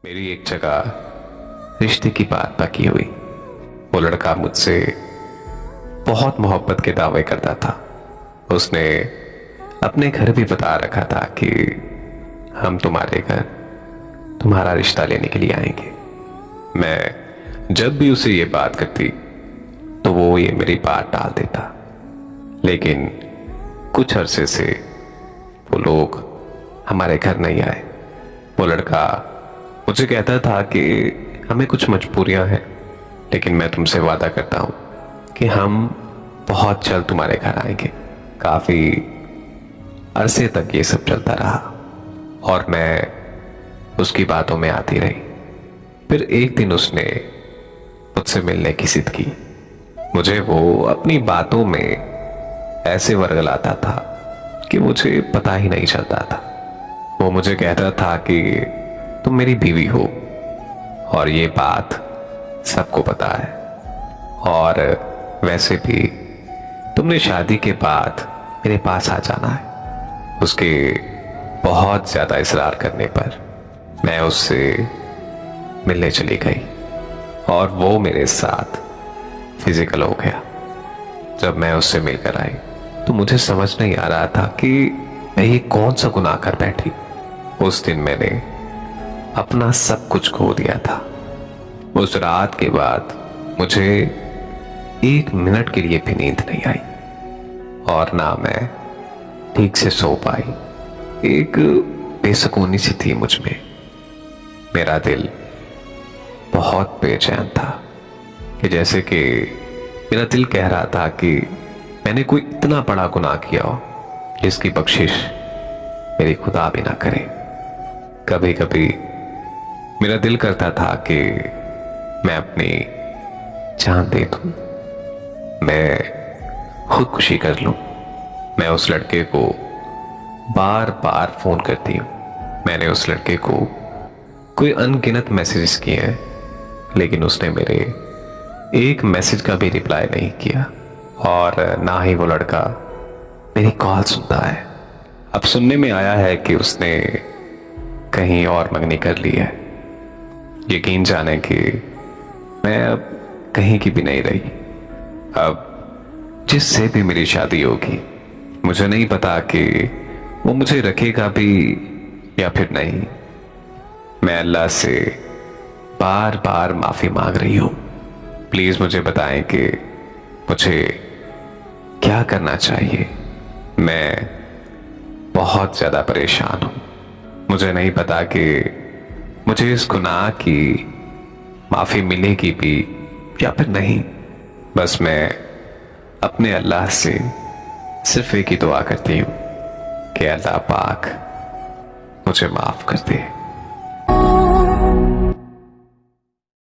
मेरी एक जगह रिश्ते की बात पकी हुई। वो लड़का मुझसे बहुत मोहब्बत के दावे करता था। उसने अपने घर भी बता रखा था कि हम तुम्हारे घर तुम्हारा रिश्ता लेने के लिए आएंगे। मैं जब भी उसे ये बात करती तो वो ये मेरी बात टाल देता। लेकिन कुछ अरसे से वो लोग हमारे घर नहीं आए। वो लड़का मुझे कहता था कि हमें कुछ मजबूरियां हैं, लेकिन मैं तुमसे वादा करता हूं कि हम बहुत जल्द तुम्हारे घर आएंगे। काफी अरसे तक ये सब चलता रहा और मैं उसकी बातों में आती रही। फिर एक दिन उसने मुझसे मिलने की जिद की। मुझे वो अपनी बातों में ऐसे वर्गलाता था कि मुझे पता ही नहीं चलता था। वो मुझे कहता था कि तुम मेरी बीवी हो और ये बात सबको पता है, और वैसे भी तुमने शादी के बाद मेरे पास आ जाना है। उसके बहुत ज्यादा इसरार करने पर मैं उससे मिलने चली गई और वो मेरे साथ फिजिकल हो गया। जब मैं उससे मिलकर आई तो मुझे समझ नहीं आ रहा था कि मैं ये कौन सा गुनाह कर बैठी। उस दिन मैंने अपना सब कुछ खो दिया था। उस रात के बाद मुझे एक मिनट के लिए भी नींद नहीं आई और ना मैं ठीक से सो पाई। एक बेसुकूनी सी थी मुझ में। मेरा दिल बहुत बेचैन था कि जैसे कि मेरा दिल कह रहा था कि मैंने कोई इतना बड़ा गुनाह किया हो जिसकी बख्शिश मेरी खुदा भी ना करे। कभी कभी मेरा दिल करता था कि मैं अपनी जान दे दूं, मैं खुदकुशी कर लूं। मैं उस लड़के को बार बार फोन करती हूं। मैंने उस लड़के को कोई अनगिनत मैसेजेस किए हैं, लेकिन उसने मेरे एक मैसेज का भी रिप्लाई नहीं किया और ना ही वो लड़का मेरी कॉल सुनता है। अब सुनने में आया है कि उसने कहीं और मंगनी कर ली है। यकीन जाने कि मैं अब कहीं की भी नहीं रही। अब जिससे भी मेरी शादी होगी मुझे नहीं पता कि वो मुझे रखेगा भी या फिर नहीं। मैं अल्लाह से बार बार माफी मांग रही हूं। प्लीज मुझे बताएं कि मुझे क्या करना चाहिए। मैं बहुत ज्यादा परेशान हूं। मुझे नहीं पता कि मुझे इस गुनाह की माफी मिलेगी भी या फिर नहीं। बस मैं अपने अल्लाह से सिर्फ एक ही दुआ करती हूं कि अल्लाह पाक मुझे माफ कर दे।